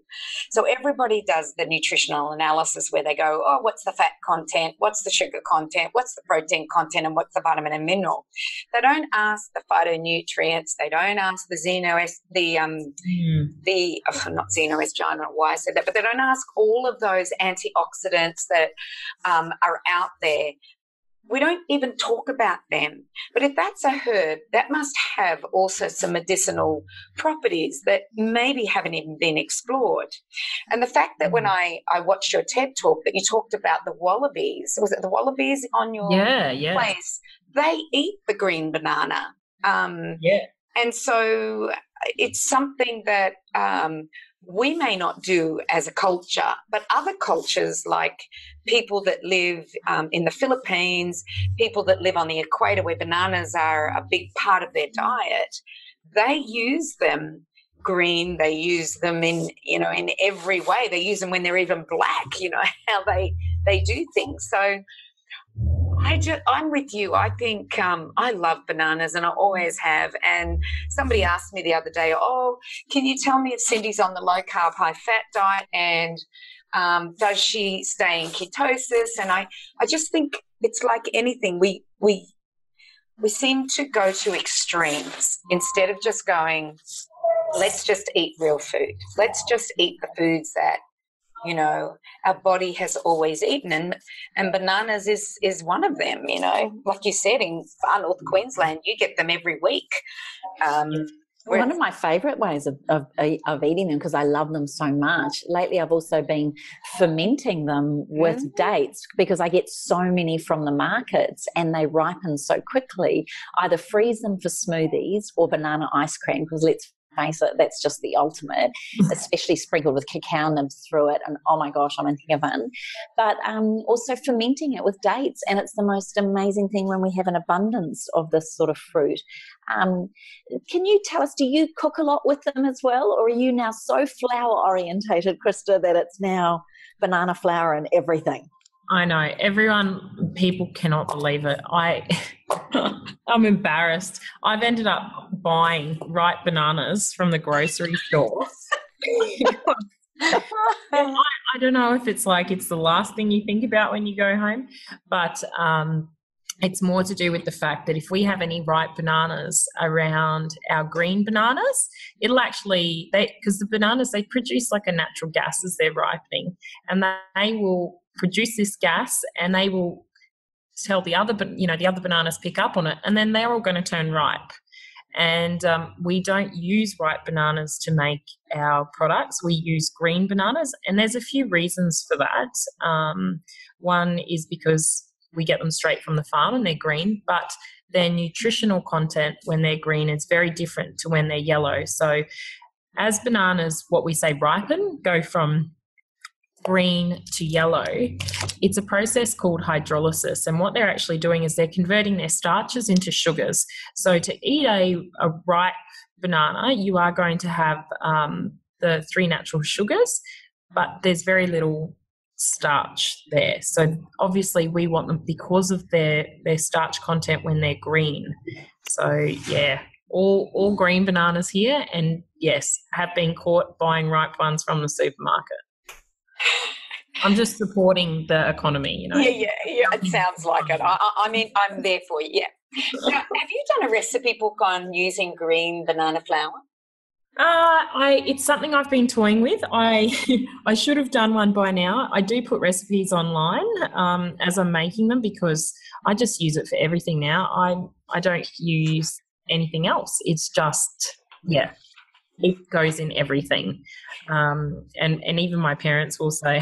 [SPEAKER 3] So everybody does the nutritional analysis where they go, oh, what's the fat content? What's the sugar content? What's the protein content? And what's the vitamin and mineral? They don't ask the phytonutrients. They don't ask the not xenoestrogen, I don't know why I said that, but they don't ask all of those antioxidants that are out there. We don't even talk about them. But if that's a herb, that must have also some medicinal properties that maybe haven't even been explored. And the fact that when I watched your TED talk that you talked about the wallabies, was it the wallabies on your place? They eat the green banana. And so it's something that we may not do as a culture, but other cultures like people that live in the Philippines, people that live on the equator where bananas are a big part of their diet, they use them green, they use them in every way. They use them when they're even black, how they do things. So I'm with you. I think I love bananas and I always have. And somebody asked me the other day, oh, can you tell me if Cindy's on the low-carb, high-fat diet and does she stay in ketosis? And I just think it's like anything. We seem to go to extremes instead of just going, let's just eat real food. Let's just eat the foods that our body has always eaten, and bananas is one of them, like you said, in far north Queensland, you get them every week.
[SPEAKER 2] One of my favourite ways of eating them, because I love them so much. Lately, I've also been fermenting them with dates because I get so many from the markets and they ripen so quickly. Either freeze them for smoothies or banana ice cream, because let's face it, that's just the ultimate, especially sprinkled with cacao nibs through it. And oh my gosh, I'm in heaven. But also fermenting it with dates. And it's the most amazing thing when we have an abundance of this sort of fruit. Can you tell us, do you cook a lot with them as well? Or are you now so flour orientated, Krista, that it's now banana flour and everything?
[SPEAKER 4] I know. People cannot believe it. I'm embarrassed. I've ended up buying ripe bananas from the grocery store. I don't know if it's the last thing you think about when you go home, but it's more to do with the fact that if we have any ripe bananas around our green bananas, it'll actually, because the bananas, they produce like a natural gas as they're ripening, and they will produce this gas and they will tell the other bananas pick up on it, and then they're all going to turn ripe. And we don't use ripe bananas to make our products. We use green bananas, and there's a few reasons for that. One is because we get them straight from the farm and they're green, but their nutritional content when they're green is very different to when they're yellow. So as bananas, what we say ripen, go from green to yellow, it's a process called hydrolysis, and what they're actually doing is they're converting their starches into sugars. So to eat a ripe banana, you are going to have the 3 natural sugars, but there's very little starch there. So obviously we want them because of their starch content when they're green. So yeah, all green bananas here, and yes, have been caught buying ripe ones from the supermarket. I'm just supporting the economy, you know.
[SPEAKER 3] Yeah, it sounds like it. I mean, I'm there for you, yeah. Now, have you done a recipe book on using green banana flour?
[SPEAKER 4] It's something I've been toying with. I should have done one by now. I do put recipes online as I'm making them because I just use it for everything now. I don't use anything else. It's just, yeah, it goes in everything. And even my parents will say,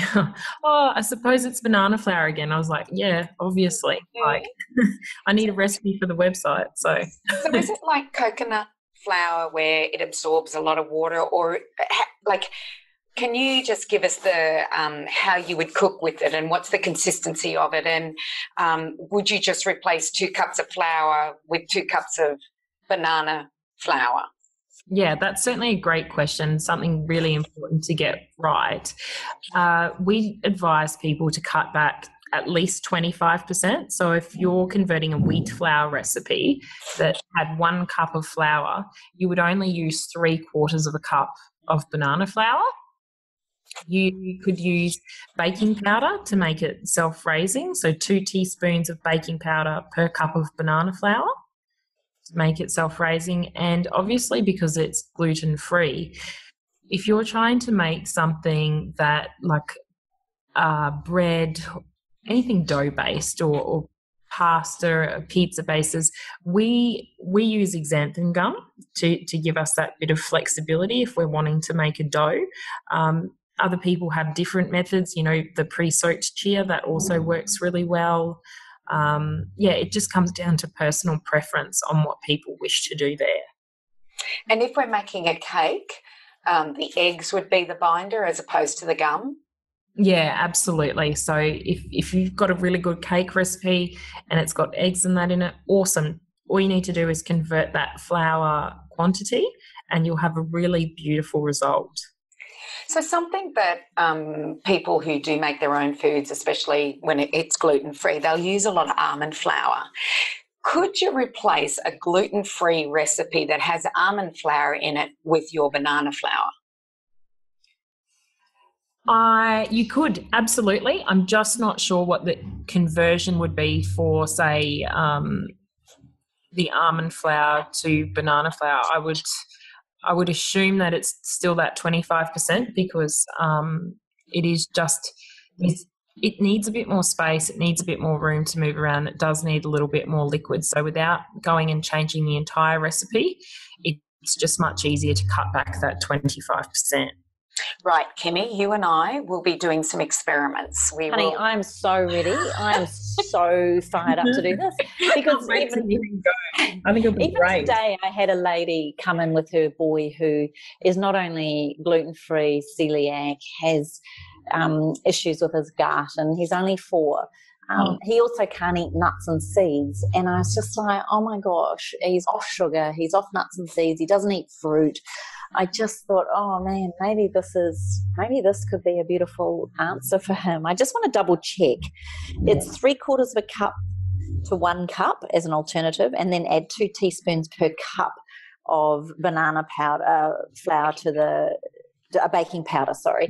[SPEAKER 4] oh, I suppose it's banana flour again. I was like, yeah, obviously. Like, I need a recipe for the website. So
[SPEAKER 3] is it like coconut flour where it absorbs a lot of water, or like, can you just give us the how you would cook with it and what's the consistency of it, and would you just replace 2 cups of flour with 2 cups of banana flour?
[SPEAKER 4] Yeah, that's certainly a great question, something really important to get right. We advise people to cut back at least 25%. So if you're converting a wheat flour recipe that had 1 cup of flour, you would only use 3/4 of a cup of banana flour. You could use baking powder to make it self-raising, so 2 teaspoons of baking powder per cup of banana flour to make it self-raising. And obviously, because it's gluten-free, if you're trying to make something that like bread, anything dough-based or pasta, pizza bases, we use xanthan gum to give us that bit of flexibility if we're wanting to make a dough. Other people have different methods, you know, the pre-soaked chia, that also works really well. It just comes down to personal preference on what people wish to do there.
[SPEAKER 3] And if we're making a cake, the eggs would be the binder as opposed to the gum?
[SPEAKER 4] Yeah, absolutely. So if you've got a really good cake recipe and it's got eggs and that in it, awesome. All you need to do is convert that flour quantity and you'll have a really beautiful result.
[SPEAKER 3] So something that people who do make their own foods, especially when it's gluten-free, they'll use a lot of almond flour. Could you replace a gluten-free recipe that has almond flour in it with your banana flour?
[SPEAKER 4] You could, absolutely. I'm just not sure what the conversion would be for, say, the almond flour to banana flour. I would assume that it's still that 25% because it is just it needs a bit more space. It needs a bit more room to move around. It does need a little bit more liquid. So without going and changing the entire recipe, it's just much easier to cut back that 25%.
[SPEAKER 3] Right, Kimmy, you and I will be doing some experiments.
[SPEAKER 2] Honey, I'm so ready. I am so fired up to do this because
[SPEAKER 4] I think it'll be great.
[SPEAKER 2] Today I had a lady come in with her boy who is not only gluten-free, celiac, has issues with his gut, and he's only 4. He also can't eat nuts and seeds, and I was just like, oh my gosh, he's off sugar, he's off nuts and seeds, he doesn't eat fruit. I just thought, oh man, maybe this could be a beautiful answer for him. I just want to double check. It's 3/4 of a cup to 1 cup as an alternative, and then add 2 teaspoons per cup of banana powder flour to baking powder, to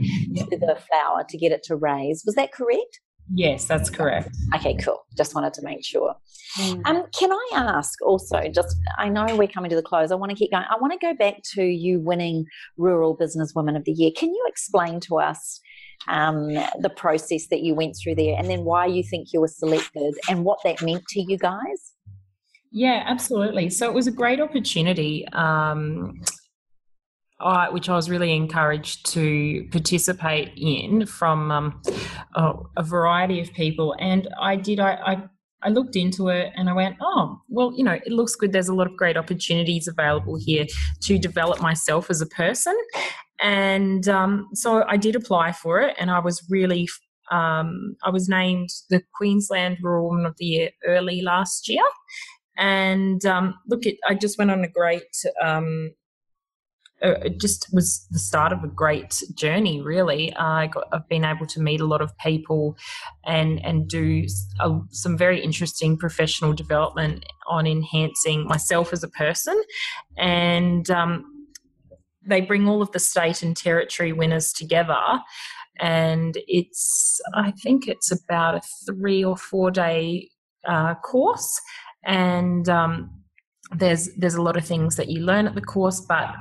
[SPEAKER 2] the flour to get it to raise. Was that correct?
[SPEAKER 4] Yes, that's correct.
[SPEAKER 2] Okay, cool. Just wanted to make sure. Can I ask also, I know we're coming to the close. I want to keep going. I want to go back to you winning Rural Businesswoman of the Year. Can you explain to us the process that you went through there and then why you think you were selected and what that meant to you guys?
[SPEAKER 4] Yeah, absolutely. So it was a great opportunity. Which I was really encouraged to participate in from a variety of people. And I looked into it and I went, oh, well, you know, it looks good. There's a lot of great opportunities available here to develop myself as a person. And so I did apply for it, and I was really I was named the Queensland Rural Woman of the Year early last year. And I just went on a great it just was the start of a great journey, really. I've been able to meet a lot of people and do some very interesting professional development on enhancing myself as a person. And they bring all of the state and territory winners together. And I think it's about a 3 or 4 day course. And there's a lot of things that you learn at the course, but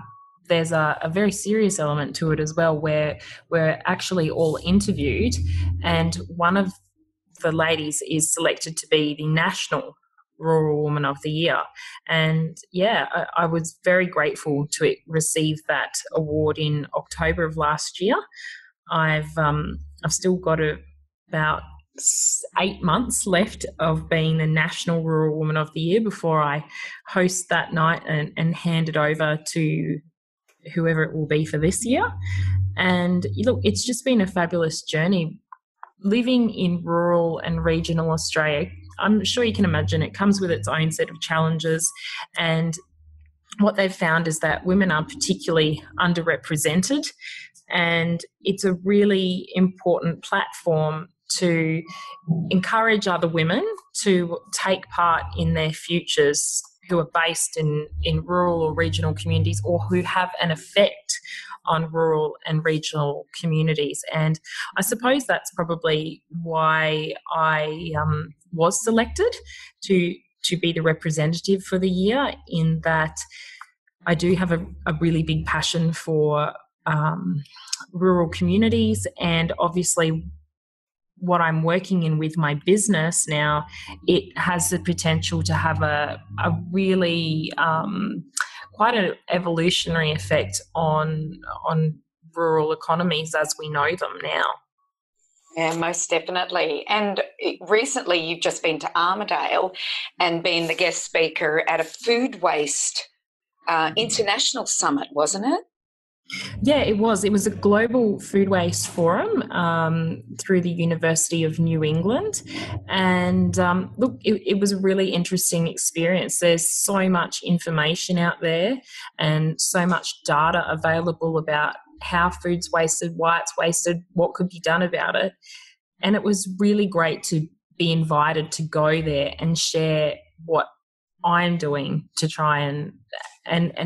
[SPEAKER 4] there's a very serious element to it as well, where we're actually all interviewed, and one of the ladies is selected to be the National Rural Woman of the Year. And I was very grateful to receive that award in October of last year. I've still got about 8 months left of being the National Rural Woman of the Year before I host that night and hand it over to whoever it will be for this year. And look, it's just been a fabulous journey. Living in rural and regional Australia, I'm sure you can imagine it comes with its own set of challenges. And what they've found is that women are particularly underrepresented, and it's a really important platform to encourage other women to take part in their futures who are based in rural or regional communities, or who have an effect on rural and regional communities. And I suppose that's probably why I was selected to be the representative for the year, in that I do have a really big passion for rural communities, and obviously what I'm working in with my business now, it has the potential to have a really quite an evolutionary effect on rural economies as we know them now.
[SPEAKER 3] Yeah, most definitely. And recently you've just been to Armidale and been the guest speaker at a food waste international summit, wasn't it?
[SPEAKER 4] Yeah, it was. It was a global food waste forum through the University of New England. And look, it was a really interesting experience. There's so much information out there and so much data available about how food's wasted, why it's wasted, what could be done about it. And it was really great to be invited to go there and share what I'm doing to try and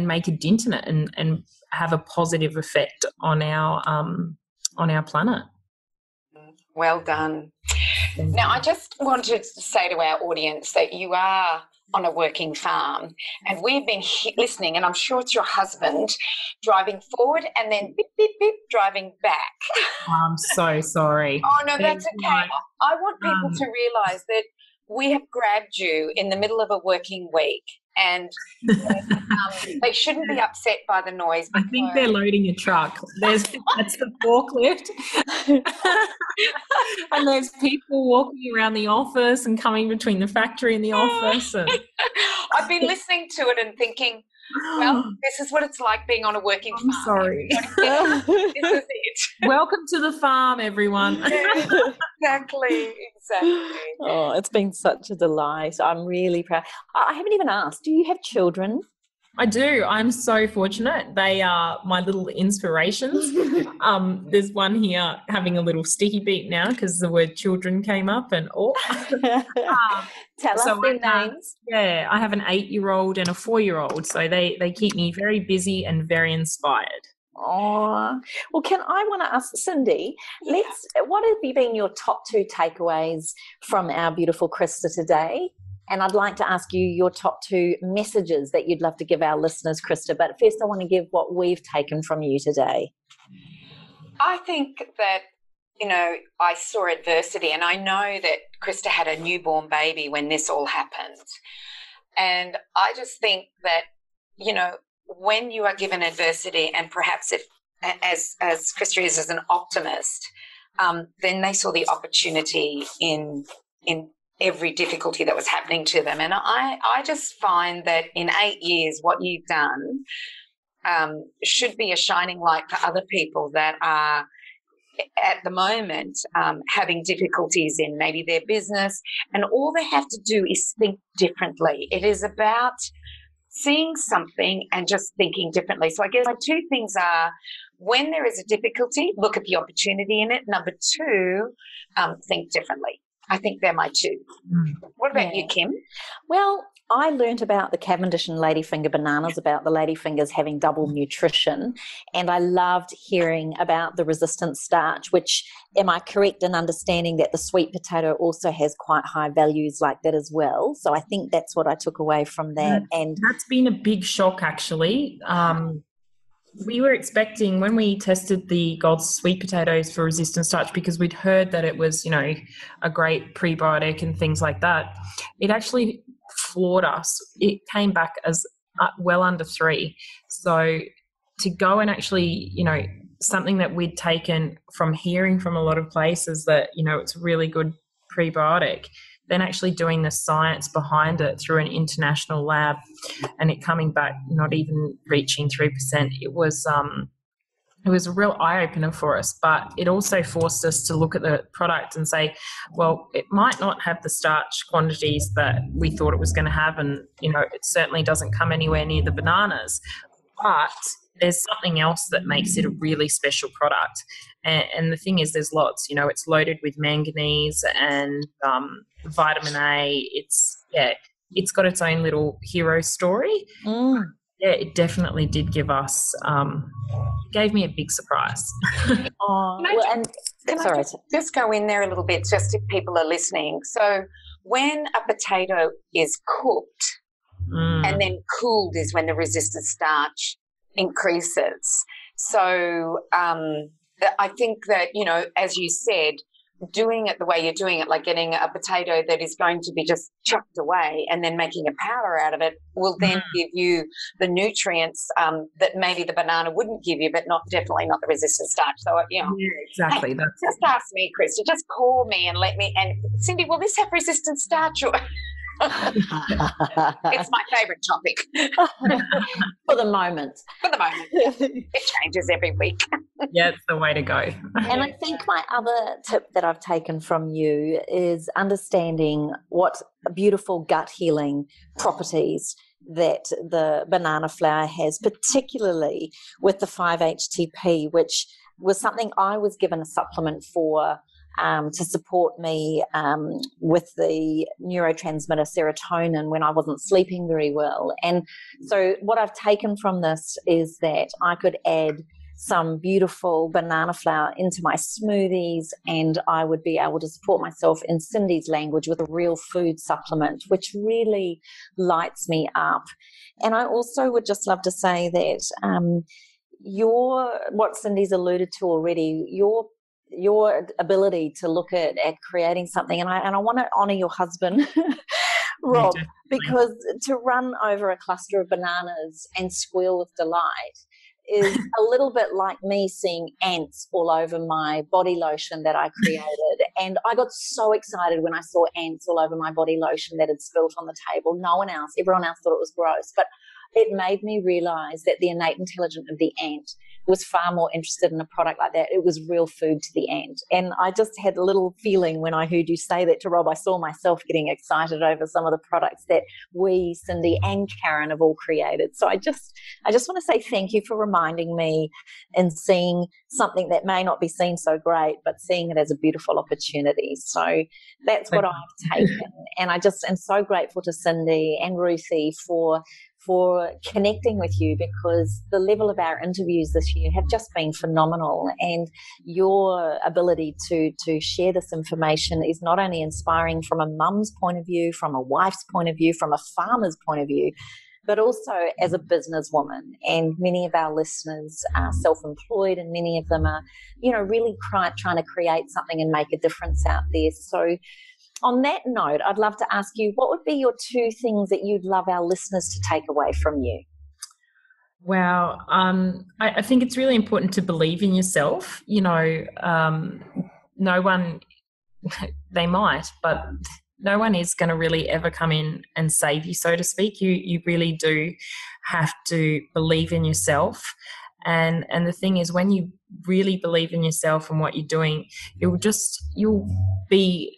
[SPEAKER 4] make a dint in it and have a positive effect on our planet.
[SPEAKER 3] Well done. Now, I just wanted to say to our audience that you are on a working farm, and we've been listening, and I'm sure it's your husband driving forward and then beep, beep, beep, driving back.
[SPEAKER 4] I'm so sorry.
[SPEAKER 3] Oh, no, that's okay. I want people to realise that we have grabbed you in the middle of a working week, and they shouldn't be upset by the noise.
[SPEAKER 4] I think they're loading a truck. That's the forklift. And there's people walking around the office and coming between the factory and the office. And
[SPEAKER 3] I've been listening to it and thinking, well, this is what it's like being on a working farm.
[SPEAKER 4] I'm sorry.
[SPEAKER 3] This is it.
[SPEAKER 4] Welcome to the farm, everyone.
[SPEAKER 3] Exactly.
[SPEAKER 2] Oh, it's been such a delight. I'm really proud. I haven't even asked, do you have children?
[SPEAKER 4] I do. I'm so fortunate. They are my little inspirations. There's one here having a little sticky beat now because the word children came up and all.
[SPEAKER 2] Tell us their names.
[SPEAKER 4] Yeah, I have an 8-year-old and a 4-year-old. So they keep me very busy and very inspired.
[SPEAKER 2] Oh, well, I want to ask Cindy, what have been your top 2 takeaways from our beautiful Krista today? And I'd like to ask you your top 2 messages that you'd love to give our listeners, Krista. But first, I want to give what we've taken from you today.
[SPEAKER 3] I think that, I saw adversity, and I know that Krista had a newborn baby when this all happened. And I just think that, when you are given adversity, and perhaps if, as Krista is as an optimist, then they saw the opportunity in every difficulty that was happening to them. And I just find that in 8 years, what you've done should be a shining light for other people that are at the moment having difficulties in maybe their business, and all they have to do is think differently. It is about seeing something and just thinking differently. So I guess my two things are, when there is a difficulty, look at the opportunity in it. Number two, think differently. I think they're my two. What about you, Kim?
[SPEAKER 2] Well, I learned about the Cavendish and ladyfinger bananas, about the ladyfingers having double nutrition, and I loved hearing about the resistant starch, which, am I correct in understanding that the sweet potato also has quite high values like that as well? So I think that's what I took away from that. And
[SPEAKER 4] that's been a big shock, actually. We were expecting, when we tested the gold sweet potatoes for resistant starch, because we'd heard that it was, a great prebiotic and things like that, it actually floored us. It came back as well under 3. So to go and actually, something that we'd taken from hearing from a lot of places that, it's a really good prebiotic, then actually doing the science behind it through an international lab and it coming back not even reaching 3%, it was a real eye-opener for us. But it also forced us to look at the product and say, well, it might not have the starch quantities that we thought it was going to have, and, it certainly doesn't come anywhere near the bananas. But there's something else that makes it a really special product. And the thing is, there's lots. It's loaded with manganese and vitamin A. It's got its own little hero story. Yeah, it definitely did give us, gave me a big surprise.
[SPEAKER 3] Can I just go in there a little bit, just if people are listening? So when a potato is cooked and then cooled is when the resistant starch increases. So I think that, as you said, doing it the way you're doing it, like getting a potato that is going to be just chucked away and then making a powder out of it, will then give you the nutrients that maybe the banana wouldn't give you, but definitely not the resistant starch. So,
[SPEAKER 4] Yeah, exactly.
[SPEAKER 3] Hey, just ask me, Krista. Just call me and let me. And Cindy, will this have resistant starch? It's my favourite topic.
[SPEAKER 2] For the moment.
[SPEAKER 3] It changes every week.
[SPEAKER 4] Yeah, it's the way to go.
[SPEAKER 2] And I think my other tip that I've taken from you is understanding what beautiful gut healing properties that the banana flour has, particularly with the 5-HTP, which was something I was given a supplement for to support me with the neurotransmitter serotonin when I wasn't sleeping very well. And so what I've taken from this is that I could add some beautiful banana flour into my smoothies, and I would be able to support myself in Cindy's language with a real food supplement, which really lights me up. And I also would just love to say that what Cindy's alluded to already, your ability to look at creating something, and I want to honour your husband, Rob, because to run over a cluster of bananas and squeal with delight is a little bit like me seeing ants all over my body lotion that I created. And I got so excited when I saw ants all over my body lotion that had spilt on the table. Everyone else thought it was gross, but it made me realize that the innate intelligence of the ant was far more interested in a product like that. It was real food to the ant. And I just had a little feeling when I heard you say that to Rob, I saw myself getting excited over some of the products that we, Cindy and Karen, have all created. So I just want to say thank you for reminding me and seeing something that may not be seen so great, but seeing it as a beautiful opportunity. So that's what I've taken. And I just am so grateful to Cindy and Ruthie for connecting with you, because the level of our interviews this year have just been phenomenal, and your ability to share this information is not only inspiring from a mum's point of view, from a wife's point of view, from a farmer's point of view, but also as a businesswoman. And many of our listeners are self-employed, and many of them are, really trying to create something and make a difference out there. So on that note, I'd love to ask you, what would be your 2 things that you'd love our listeners to take away from you?
[SPEAKER 4] Wow. I think it's really important to believe in yourself. No one, they might, but no one is going to really ever come in and save you, so to speak. You really do have to believe in yourself. And the thing is, when you really believe in yourself and what you're doing, you'll be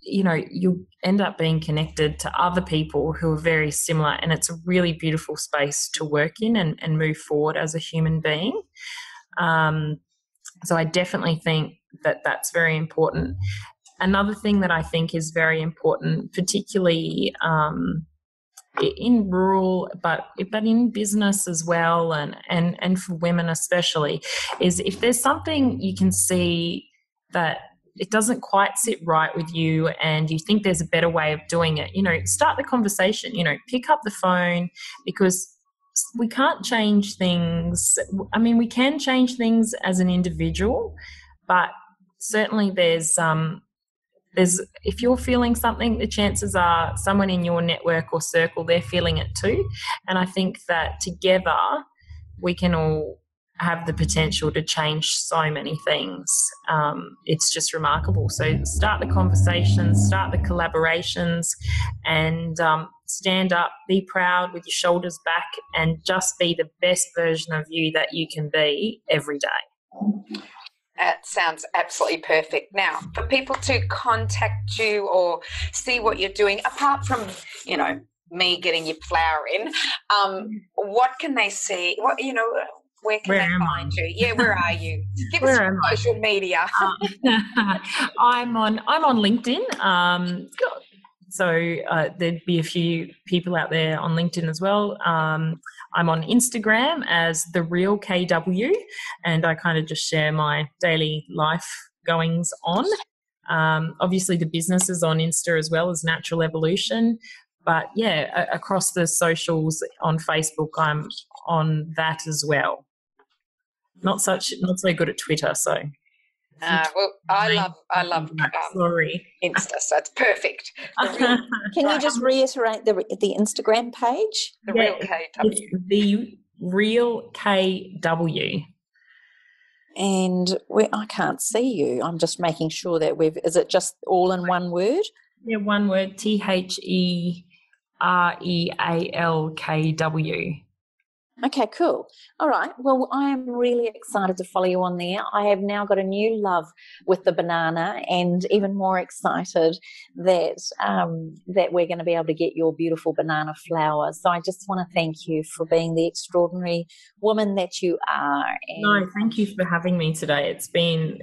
[SPEAKER 4] you end up being connected to other people who are very similar, and it's a really beautiful space to work in and move forward as a human being. So I definitely think that that's very important. Another thing that I think is very important, particularly in rural, but in business as well, and for women especially, is if there's something you can see that it doesn't quite sit right with you and you think there's a better way of doing it, start the conversation, pick up the phone, because we can't change things. I mean, we can change things as an individual, but certainly there's if you're feeling something, the chances are someone in your network or circle, they're feeling it too. And I think that together we can all have the potential to change so many things. It's just remarkable. So start the conversations, start the collaborations, and stand up, be proud with your shoulders back, and just be the best version of you that you can be every day.
[SPEAKER 3] That sounds absolutely perfect. Now, for people to contact you or see what you're doing, apart from, me getting your flower in, what can they see? Where can they find you? Yeah, where are you? Give us some social media.
[SPEAKER 4] I'm on LinkedIn. So there'd be a few people out there on LinkedIn as well. I'm on Instagram as The Real KW, and I kind of just share my daily life goings on. Obviously, the business is on Insta as well as Natural Evolution. But, yeah, across the socials on Facebook, I'm on that as well. Not so good at Twitter, so...
[SPEAKER 3] well, I love Insta, so it's perfect.
[SPEAKER 2] Can you just reiterate the Instagram page?
[SPEAKER 3] The Real KW.
[SPEAKER 4] The Real KW.
[SPEAKER 2] And I can't see you. I'm just making sure that is it just all in one word?
[SPEAKER 4] Yeah, one word, THEREALKW.
[SPEAKER 2] Okay, cool. All right. Well, I am really excited to follow you on there. I have now got a new love with the banana, and even more excited that we're going to be able to get your beautiful banana flower. So I just want to thank you for being the extraordinary woman that you are.
[SPEAKER 4] No, thank you for having me today. It's been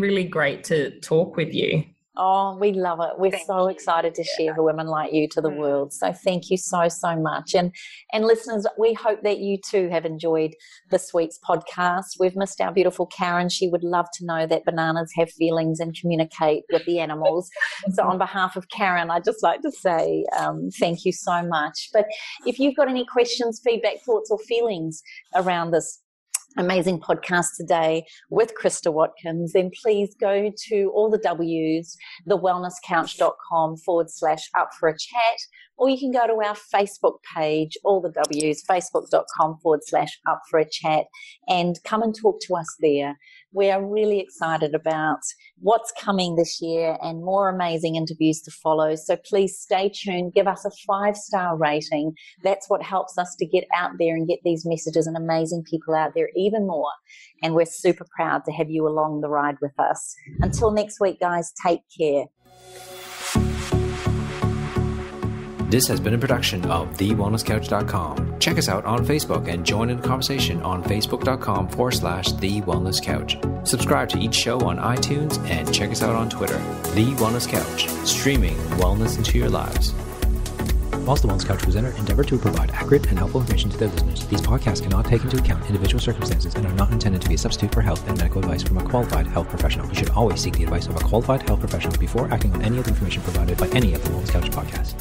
[SPEAKER 4] really great to talk with you.
[SPEAKER 2] Oh, we love it. We're so excited to share women like you to the world. So thank you so, so much. And listeners, we hope that you too have enjoyed this week's podcast. We've missed our beautiful Karen. She would love to know that bananas have feelings and communicate with the animals. So on behalf of Karen, I'd just like to say thank you so much. But if you've got any questions, feedback, thoughts or feelings around this amazing podcast today with Krista Watkins, then please go to all the W's, thewellnesscouch.com/up for a chat, or you can go to our Facebook page, all the W's, facebook.com/up for a chat, and come and talk to us there. We are really excited about what's coming this year and more amazing interviews to follow. So please stay tuned. Give us a 5-star rating. That's what helps us to get out there and get these messages and amazing people out there even more. And we're super proud to have you along the ride with us. Until next week, guys, take care.
[SPEAKER 1] This has been a production of TheWellnessCouch.com. Check us out on Facebook and join in the conversation on Facebook.com/TheWellnessCouch. Subscribe to each show on iTunes and check us out on Twitter. The Wellness Couch, streaming wellness into your lives. Whilst the Wellness Couch presenter endeavor to provide accurate and helpful information to their listeners, these podcasts cannot take into account individual circumstances and are not intended to be a substitute for health and medical advice from a qualified health professional. You should always seek the advice of a qualified health professional before acting on any of the information provided by any of the Wellness Couch podcasts.